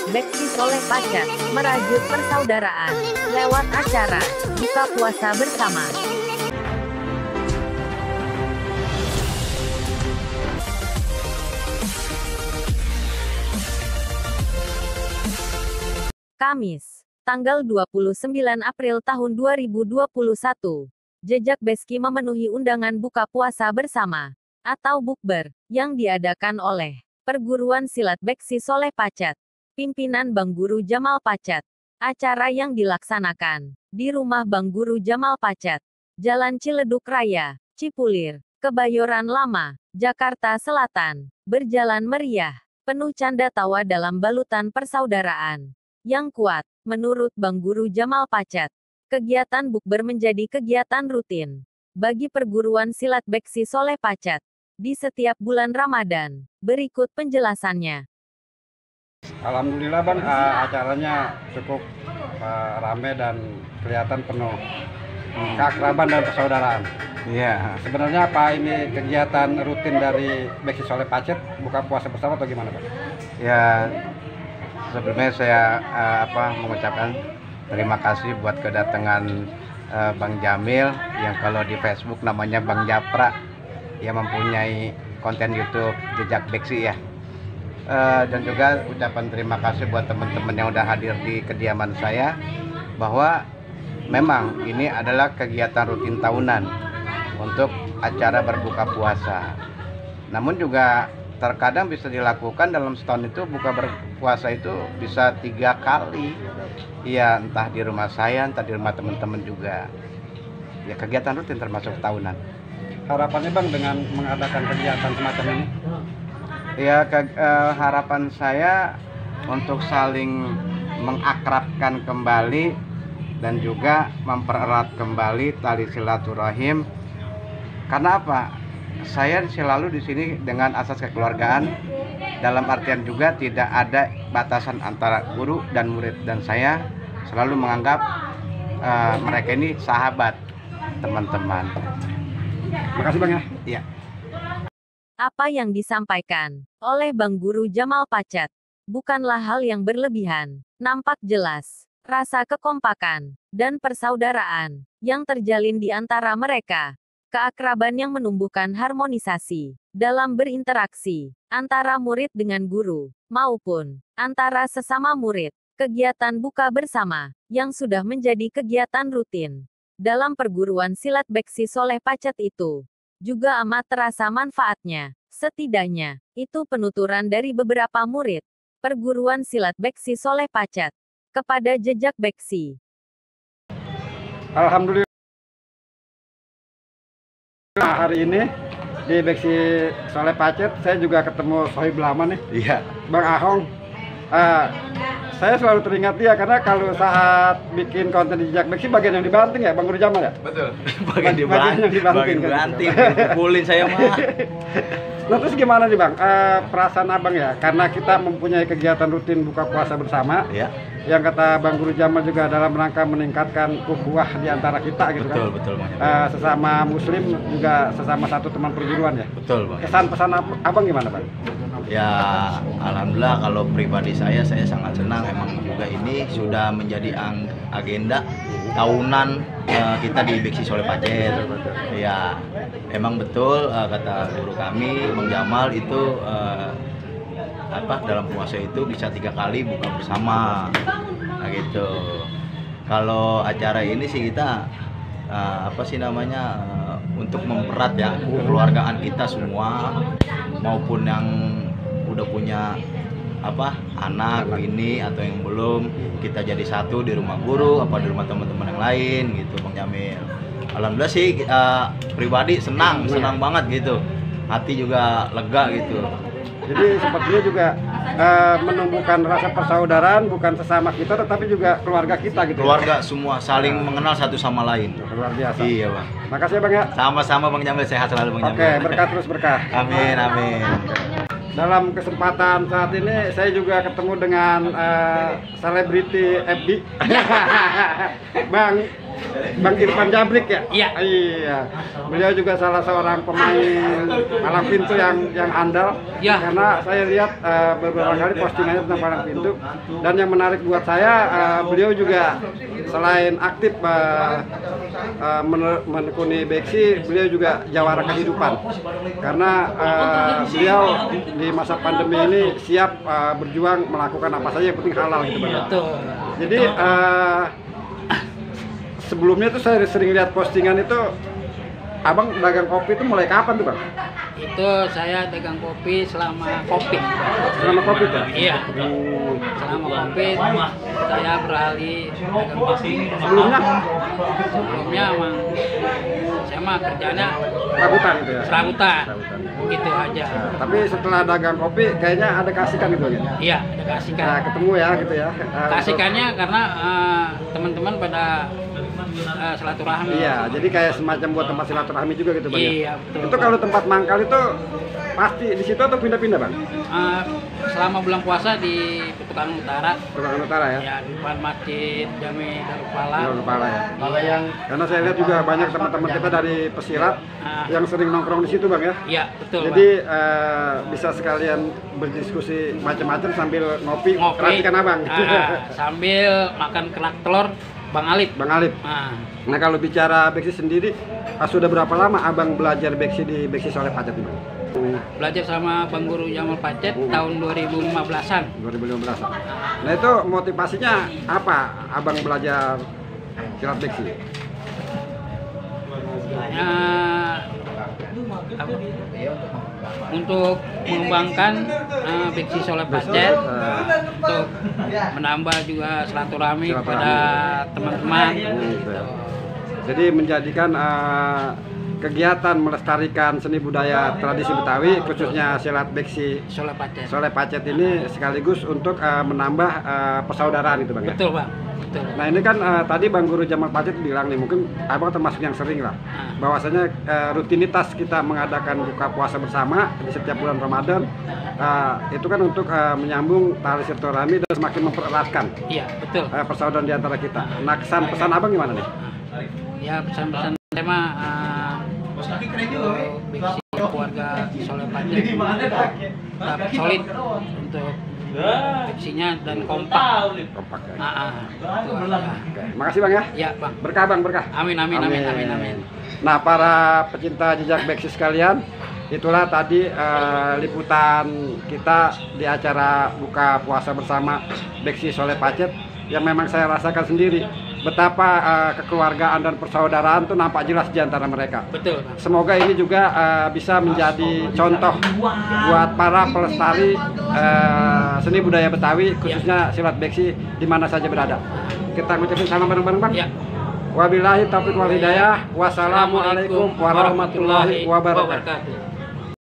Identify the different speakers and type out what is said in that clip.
Speaker 1: Beksi Soleh Pacat, merajut persaudaraan, lewat acara buka puasa bersama. Kamis, tanggal 29 April tahun 2021. Jejak Beski memenuhi undangan buka puasa bersama, atau bukber, yang diadakan oleh Perguruan Silat Beksi Soleh Pacat, pimpinan Bang Guru Jamal Pacat. Acara yang dilaksanakan di rumah Bang Guru Jamal Pacat, Jalan Ciledug Raya, Cipulir, Kebayoran Lama, Jakarta Selatan, berjalan meriah, penuh canda tawa dalam balutan persaudaraan yang kuat. Menurut Bang Guru Jamal Pacat, kegiatan bukber menjadi kegiatan rutin bagi Perguruan Silat Beksi Soleh Pacat di setiap bulan Ramadan. Berikut penjelasannya.
Speaker 2: Alhamdulillah Bang, acaranya cukup ramai dan kelihatan penuh keakraban dan persaudaraan.
Speaker 3: Iya.
Speaker 2: Sebenarnya apa ini kegiatan rutin dari Beksi Soleh Pacat buka puasa bersama atau gimana Bang?
Speaker 3: Ya, sebelumnya saya mengucapkan terima kasih buat kedatangan Bang Jamil yang kalau di Facebook namanya Bang Japra, yang mempunyai konten YouTube Jejak Beksi ya. Dan juga ucapan terima kasih buat teman-teman yang udah hadir di kediaman saya, bahwa memang ini adalah kegiatan rutin tahunan untuk acara berbuka puasa. Namun juga terkadang bisa dilakukan dalam setahun itu buka berpuasa itu bisa 3 kali. Ya, entah di rumah saya, entah di rumah teman-teman juga. Ya, kegiatan rutin termasuk tahunan.
Speaker 2: Harapannya Bang dengan mengadakan kegiatan semacam ini?
Speaker 3: Ya, harapan saya untuk saling mengakrabkan kembali dan juga mempererat kembali tali silaturahim. Karena apa? Saya selalu di sini dengan asas kekeluargaan, dalam artian juga tidak ada batasan antara guru dan murid, dan saya selalu menganggap mereka ini sahabat, teman-teman.
Speaker 2: Makasih Bang ya.
Speaker 3: Iya.
Speaker 1: Apa yang disampaikan oleh Bang Guru Jamal Pacat bukanlah hal yang berlebihan. Nampak jelas rasa kekompakan dan persaudaraan yang terjalin di antara mereka. Keakraban yang menumbuhkan harmonisasi dalam berinteraksi antara murid dengan guru, maupun antara sesama murid. Kegiatan buka bersama yang sudah menjadi kegiatan rutin dalam Perguruan Silat Beksi Soleh Pacat itu juga amat terasa manfaatnya. Setidaknya, itu penuturan dari beberapa murid Perguruan Silat Beksi Soleh Pacat kepada Jejak Beksi.
Speaker 2: Alhamdulillah hari ini di Beksi Soleh Pacat saya juga ketemu sohib lama nih.
Speaker 3: Iya.
Speaker 2: Bang Ahong. Saya selalu teringat dia karena kalau saat bikin konten di Jejak Beksi bagian yang dibanting ya Bang Guru Jamal ya?
Speaker 4: Betul. Bagian
Speaker 2: yang dibanting,
Speaker 4: pukulin saya mah.
Speaker 2: Nah terus gimana nih Bang, perasaan Abang ya, karena kita mempunyai kegiatan rutin buka puasa bersama ya, yang kata Bang Guru Jamal juga dalam rangka meningkatkan ukhuwah di antara kita gitu.
Speaker 4: Betul,
Speaker 2: kan.
Speaker 4: Betul Bang.
Speaker 2: Sesama muslim juga sesama satu teman perguruan ya.
Speaker 4: Betul Bang.
Speaker 2: Kesan pesan Abang gimana Bang?
Speaker 4: Ya alhamdulillah, kalau pribadi saya sangat senang. Emang juga ini sudah menjadi agenda tahunan kita di Beksi Soleh Pacat. Ya emang betul kata guru kami Bang Jamal itu dalam puasa itu bisa 3 kali buka bersama. Nah gitu. Kalau acara ini sih kita untuk memperat ya kekeluargaan kita semua, maupun yang udah punya anak ini atau yang belum, kita jadi satu di rumah guru di rumah teman-teman yang lain gitu Bang Jamil. Alhamdulillah sih pribadi senang banget gitu, hati juga lega gitu.
Speaker 2: Jadi sepertinya juga menumbuhkan rasa persaudaraan, bukan sesama kita tetapi juga keluarga kita gitu.
Speaker 4: Keluarga semua saling mengenal satu sama lain.
Speaker 2: Luar biasa.
Speaker 4: Iya Bang.
Speaker 2: Makasih ya Bang ya.
Speaker 4: Sama-sama Bang Jamil, sehat selalu Bang Jamil.
Speaker 2: Oke, berkah terus berkah.
Speaker 4: Amin amin.
Speaker 2: Dalam kesempatan saat ini saya juga ketemu dengan selebriti FB. Bang, Bang Irfan Jabrik ya?
Speaker 5: Iya.
Speaker 2: Iya. Beliau juga salah seorang pemain palang pintu yang andal.
Speaker 5: Iya.
Speaker 2: Karena saya lihat beberapa kali postingannya tentang palang pintu. Dan yang menarik buat saya, beliau juga selain aktif menekuni beksi, beliau juga jawara kehidupan. Karena beliau di masa pandemi ini siap berjuang melakukan apa saja yang penting halal gitu Bang.
Speaker 5: Betul.
Speaker 2: Jadi sebelumnya tuh saya sering lihat postingan itu, abang dagang kopi itu mulai kapan tuh Bang?
Speaker 5: Itu saya dagang kopi selama COVID.
Speaker 2: Selama COVID ya?
Speaker 5: Iya. Selama COVID saya beralih dagang kopi.
Speaker 2: Sebelumnya
Speaker 5: Sebelumnya emang saya mah kerjanya
Speaker 2: ragutan gitu ya?
Speaker 5: serabutan. Gitu aja.
Speaker 2: Tapi setelah dagang kopi kayaknya ada kasihkan gitu ya?
Speaker 5: Iya, ada kasihkan.
Speaker 2: Nah, ketemu ya gitu ya?
Speaker 5: Kasihkannya karena teman-teman pada silaturahmi.
Speaker 2: Iya, jadi kayak semacam buat tempat silaturahmi juga gitu Bang ya?
Speaker 5: Iya, betul.
Speaker 2: Itu kalau tempat mangkal itu pasti di situ atau pindah-pindah Bang?
Speaker 5: Selama bulan puasa di Petukangan Utara.
Speaker 2: Petukangan Utara ya?
Speaker 5: Ya, di depan Masjid Jami Darul Falah.
Speaker 2: Darul Falah ya?
Speaker 5: Kalau yang
Speaker 2: Karena saya lihat juga banyak teman-teman kita dari pesilat yang sering nongkrong di situ Bang ya?
Speaker 5: Iya, betul.
Speaker 2: Jadi bisa sekalian berdiskusi macam-macam sambil ngopi. Perhatikan abang.
Speaker 5: Sambil makan kerak telur Bang Alip.
Speaker 2: Bang Alip. Nah kalau bicara beksi sendiri, sudah berapa lama abang belajar beksi di Beksi Soleh Pacet ini Bang?
Speaker 5: Belajar sama Bang Guru Jamal Pacet tahun 2015-an.
Speaker 2: 2015. Nah itu motivasinya apa abang belajar silat beksi?
Speaker 5: Untuk mengembangkan Beksi Soleh Pacet, untuk menambah juga silaturahmi kepada teman-teman.
Speaker 2: Jadi menjadikan kegiatan melestarikan seni budaya tradisi Betawi, khususnya silat beksi Soleh Pacet ini sekaligus untuk menambah persaudaraan itu Bang ya?
Speaker 5: Betul Bang. Betul.
Speaker 2: Nah ini kan tadi Bang Guru Jamal Pacet bilang nih, mungkin abang termasuk yang sering lah, bahwasanya rutinitas kita mengadakan buka puasa bersama di setiap bulan Ramadan, itu kan untuk menyambung tali silaturahmi dan semakin mempereratkan persaudaraan di antara kita. Nah kesan pesan abang gimana nih?
Speaker 5: Ya pesan-pesan saya mah beksi keluarga Soleh Pacet tetap solid untuk beksinya dan kompak.
Speaker 2: Kompak ya.
Speaker 5: Makasih
Speaker 2: Bang ya.
Speaker 5: Ya Bang.
Speaker 2: Berkah Bang, berkah.
Speaker 5: Amin.
Speaker 2: Nah para pecinta jejak beksi sekalian, itulah tadi liputan kita di acara buka puasa bersama Beksi Soleh Pacet yang memang saya rasakan sendiri betapa kekeluargaan dan persaudaraan itu nampak jelas di antara mereka.
Speaker 5: Betul.
Speaker 2: Semoga ini juga bisa menjadi contoh buat para pelestari seni budaya Betawi, khususnya silat beksi di mana saja berada. Kita ngucapin salam bareng-bareng Bang.
Speaker 5: Ya.
Speaker 2: Wabillahi taufiq wal hidayah. Wassalamualaikum warahmatullahi wabarakatuh.